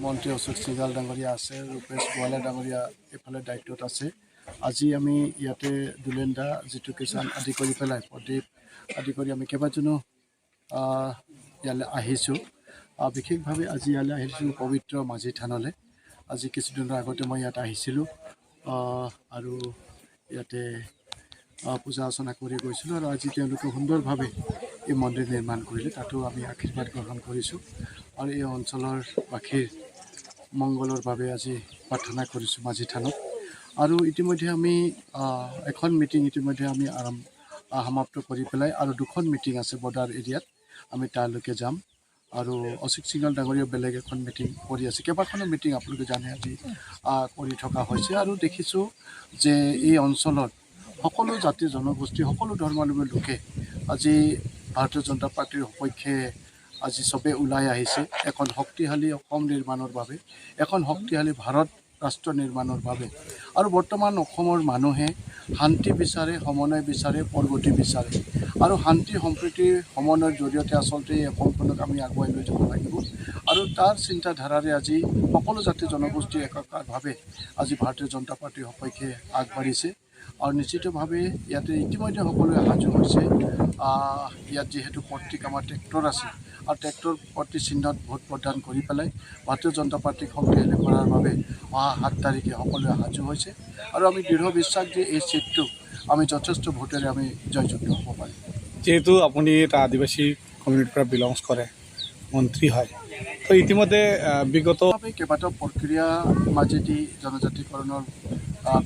মন্ত্ৰী অশোক সিংঘাল ডাঙৰীয়া আছে, ৰূপেশ গোৱালা ডাঙৰীয়া এইফালে দায়িত্বত আছে। আজি আমি ইয়াতে দুলেণ্ডা জিতু কিষাণ আদি কৰি পেলাই প্ৰদীপ আদি কৰি আমি কেইবাজনো ইয়ালৈ আহিছোঁ। বিশেষভাৱে আজি ইয়ালৈ আহিছোঁ পবিত্ৰ মাঝি থানলৈ। আজি কিছুদিনৰ আগতে মই ইয়াত আহিছিলোঁ আৰু ইয়াতে পূজা অৰ্চনা কৰি গৈছিলোঁ আৰু আজি তেওঁলোকে সুন্দৰভাৱে এই মন্দিৰ নিৰ্মাণ কৰিলে, তাতো আমি আশীৰ্বাদ গ্ৰহণ কৰিছোঁ আৰু এই অঞ্চলৰ বাসীৰ মংগলৰ বাবে আজি প্ৰাৰ্থনা কৰিছোঁ মাঝি থানত। আৰু ইতিমধ্যে আমি এখন মিটিং ইতিমধ্যে আমি সমাপ্ত কৰি পেলাই আৰু দুখন মিটিং আছে বৰ্ডাৰ এৰিয়াত, আমি তালৈকে যাম। আৰু অশোক সিংঘাল ডাঙৰীয়া বেলেগ এখন মিটিং কৰি আছে, কেইবাখনো মিটিং আপোনালোকে জানে আজি কৰি থকা হৈছে। আৰু দেখিছোঁ যে এই অঞ্চলত সকলো জাতি জনগোষ্ঠী সকলো ধৰ্মাৱলম্বী লোকে আজি ভাৰতীয় জনতা পাৰ্টীৰ সপক্ষে আজি চবেই ওলাই আহিছে এখন শক্তিশালী অসম নিৰ্মাণৰ বাবে, এখন শক্তিশালী ভাৰত ৰাষ্ট্ৰ নিৰ্মাণৰ বাবে। আৰু বৰ্তমান অসমৰ মানুহে শান্তি বিচাৰে, সমন্বয় বিচাৰে, প্ৰগতি বিচাৰে আৰু শান্তি সম্প্ৰীতিৰ সমন্বয়ৰ জৰিয়তে আচলতে এই অসমখনক আমি আগুৱাই লৈ যাব লাগিব। আৰু তাৰ চিন্তাধাৰাৰে আজি সকলো জাতি জনগোষ্ঠী একাকাৰভাৱে আজি ভাৰতীয় জনতা পাৰ্টীৰ সপক্ষে আগবাঢ়িছে। আৰু নিশ্চিতভাৱে ইয়াতে ইতিমধ্যে সকলোৱে সাজু হৈছে। ইয়াত যিহেতু প্ৰত্যেক আমাৰ ট্ৰেক্টৰ আছে আৰু ট্ৰেক্টৰ প্ৰতি চিহ্নত ভোট প্ৰদান কৰি পেলাই ভাৰতীয় জনতা পাৰ্টীক শক্তিশালী কৰাৰ বাবে অহা 7 তাৰিখে সকলোৱে সাজু হৈছে। আৰু আমি দৃঢ় বিশ্বাস যে এই চিটটো আমি যথেষ্ট ভোটেৰে আমি জয়যুক্ত হ'ব পাৰিম। যেহেতু আপুনি এটা আদিবাসী কমিউনিটিৰ পৰা বিলংছ কৰে, মন্ত্ৰী হয়, তো ইতিমধ্যে বিগত কেইবাটাও প্ৰক্ৰিয়াৰ মাজেদি জনজাতিকৰণৰ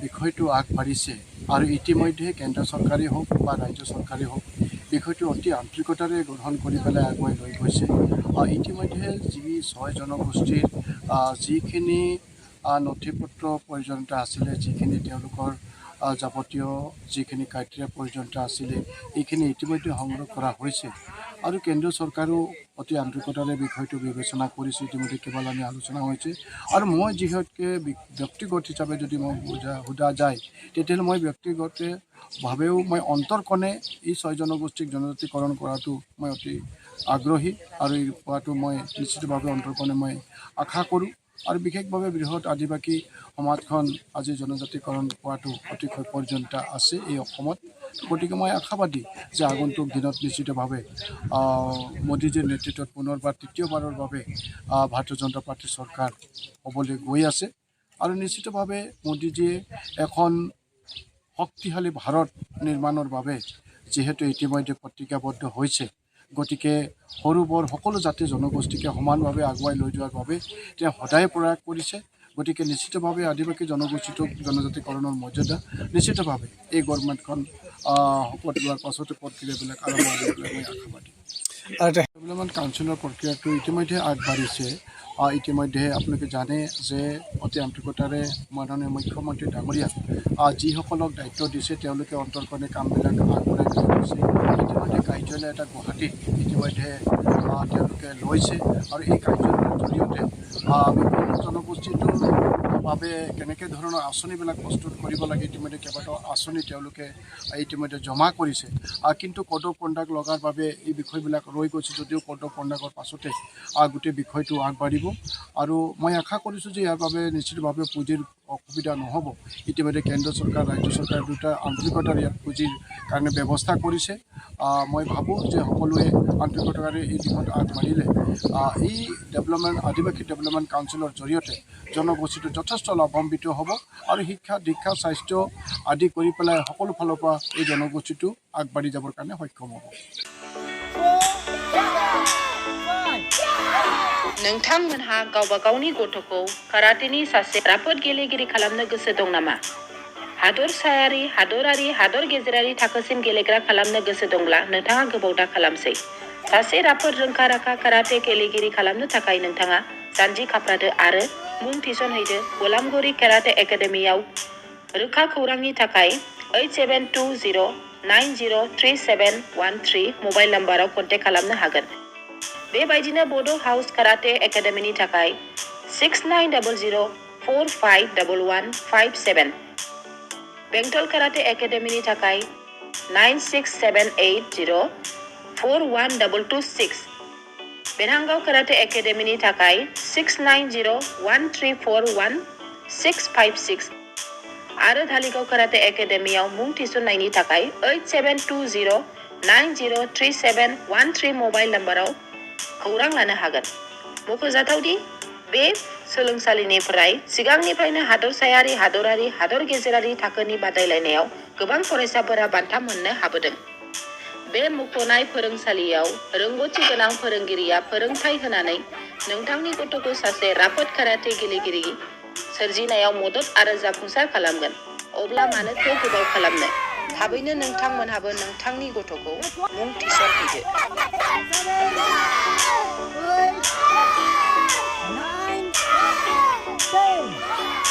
বিষয়টো আগবাঢ়িছে আৰু ইতিমধ্যে কেন্দ্ৰ চৰকাৰেই হওক বা ৰাজ্য চৰকাৰেই হওক বিষয়টো অতি আন্তৰিকতাৰে গ্ৰহণ কৰি পেলাই আগুৱাই লৈ গৈছে। ইতিমধ্যে যি 6 জনগোষ্ঠীৰ যিখিনি নথি পত্ৰ প্ৰয়োজনীয়তা আছিলে, যিখিনি তেওঁলোকৰ যাৱতীয় যিখিনি ক্ৰাইটেৰিয়া প্ৰয়োজনীয়তা আছিলে, এইখিনি ইতিমধ্যে সংগ্ৰহ কৰা হৈছে। আৰু কেন্দ্ৰীয় চৰকাৰেও অতি আন্তৰিকতাৰে বিষয়টো বিবেচনা কৰিছে, ইতিমধ্যে কেইবালানি আলোচনা হৈছে। আৰু মই যিহেতুকে ব্যক্তিগত হিচাপে যদি মই সোধা যায়, তেতিয়াহ'লে মই ব্যক্তিগতভাৱেও মই অন্তৰকণে এই 6 জনগোষ্ঠীক জনজাতিকৰণ কৰাটো মই অতি আগ্ৰহী আৰু এই কৰাটো মই নিশ্চিতভাৱে অন্তৰকণে মই আশা কৰোঁ। আৰু বিশেষভাৱে বৃহৎ আদিবাসী সমাজখন আজি জনজাতিকৰণ কৰাটো অতিশয় প্ৰয়োজনীয়তা আছে এই অসমত। গতিকে মই আশাবাদী যে আগন্তুক দিনত নিশ্চিতভাৱে মোদীজীৰ নেতৃত্বত পুনৰবাৰ তৃতীয়বাৰৰ বাবে ভাৰতীয় জনতা পাৰ্টীৰ চৰকাৰ হ'বলৈ গৈ আছে। আৰু নিশ্চিতভাৱে মোদীজীয়ে এখন শক্তিশালী ভাৰত নিৰ্মাণৰ বাবে যিহেতু ইতিমধ্যে প্ৰতিজ্ঞাবদ্ধ হৈছে, গতিকে সৰু বৰ সকলো জাতি জনগোষ্ঠীকে সমানভাৱে আগুৱাই লৈ যোৱাৰ বাবে তেওঁ সদায় প্ৰয়াস কৰিছে। গতিকে নিশ্চিতভাৱে আদিবাসী জনগোষ্ঠীটোক জনজাতিকৰণৰ মৰ্যাদা নিশ্চিতভাৱে এই গভৰ্ণমেণ্টখন শপত লোৱাৰ পাছতে প্ৰক্ৰিয়াবিলাক আৰম্ভ হ'বলৈ মই আশাবাদী। ডেভেলপমেণ্ট কাউন্সিলৰ প্ৰক্ৰিয়াটো ইতিমধ্যে আগবাঢ়িছে। ইতিমধ্যে আপোনালোকে জানে যে অতি আন্তৰিকতাৰে মাননীয় মুখ্যমন্ত্ৰী ডাঙৰীয়া যিসকলক দায়িত্ব দিছে তেওঁলোকে অন্তৰকণে কামবিলাক আগবঢ়াই লৈ গৈছে। ইতিমধ্যে কাৰ্যালয় এটা গুৱাহাটীত ইতিমধ্যে তেওঁলোকে লৈছে আৰু এই কাৰ্যালয়ৰ জৰিয়তে বিভিন্ন জনগোষ্ঠীটোৰ বাবে কেনেকৈ ধৰণৰ আঁচনিবিলাক প্ৰস্তুত কৰিব লাগে, ইতিমধ্যে কেইবাটাও আঁচনি তেওঁলোকে ইতিমধ্যে জমা কৰিছে। কিন্তু কোড অফ কণ্ডাক্ট লগাৰ বাবে এই বিষয়বিলাক ৰৈ গৈছে, যদিও কোড অফ কণ্ডাক্টৰ পাছতে গোটেই বিষয়টো আগবাঢ়িব। আৰু মই আশা কৰিছোঁ যে ইয়াৰ বাবে নিশ্চিতভাৱে পুঁজিৰ অসুবিধা নহ'ব। ইতিমধ্যে কেন্দ্ৰ চৰকাৰ ৰাজ্য চৰকাৰ দুটা আন্তৰিকতাৰে ইয়াত পুঁজিৰ কাৰণে ব্যৱস্থা কৰিছে। মই ভাবোঁ যে সকলোৱে আন্তৰিকতাৰে এই দিশত আগবাঢ়িলে এই আদিবাসী ডেভেলপমেণ্ট কাউন্সিলৰ জৰিয়তে জনগোষ্ঠীটো যথেষ্ট লাভান্বিত হ'ব আৰু শিক্ষা দীক্ষা স্বাস্থ্য আদি কৰি পেলাই সকলো ফালৰ পৰা এই জনগোষ্ঠীটো আগবাঢ়ি যাবৰ কাৰণে সক্ষম হ'ব। नोंथांमोनहा गावबा गावनि गथ'खौ काराटेनि सासे राफोद गेलेगिरि खालामनो गोसो दं नामा? हादरसायारि, हादरारि, हादर गेजेरारि थाखोसिम गेलेग्रा खालामनो गोसो दंब्ला नोंथाङा गोबाव दा खालामसै। सासे राफोद रोंखा-राखा काराटे गेलेगिरि खालामनो थाखाय नोंथाङा जानजि खाफ्रादो आरो मुं थिसनहैदो गलामगुरि काराटे एकाडेमियाव। रोखा खौरांनि थाखाय 8720903713 मबाइल नाम्बाराव कन्टेक्ट खालामनो हागोन। बेबायदिनो बड' हाउस काराटे एकाडेमिनि थाखाय 6900451157, बेंटल काराटे एकाडेमिनि थाखाय 9678041226, बेरहांगाव काराटे एकाडेमिनि थाखाय 6901341656 आरो धालिगाव काराटे एकाडेमियाव मुं थिसननायनि थाखाय 8720903713 मबाइल नम्बराव खौरां लानो हागोन। मख'जाथावदि बे सोलोंसालिनिफ्राय सिगांनिफ्रायनो हादरसायारि, हादरारि, हादर गेजेरारि थाखोनि बादायलायनायाव गोबां फरायसाफोरा बान्था मोननो हाबोदों। बे मुंख'नाय फोरोंसालियाव रोंग'थि गोनां फोरोंगिरिया फोरोंथाय होनानै नोंथांनि गथ'खौ सासे राफोद काराटे गेलेगिरि सोरजिनायाव मदद आरो जाफुंसार खालामगोन। अब्ला मानोथो गोबाव खालामनो? थाबैनो नोंथांमोनहाबो नोंथांनि गथ'खौ मुं थिसनहैदो। 9, 10.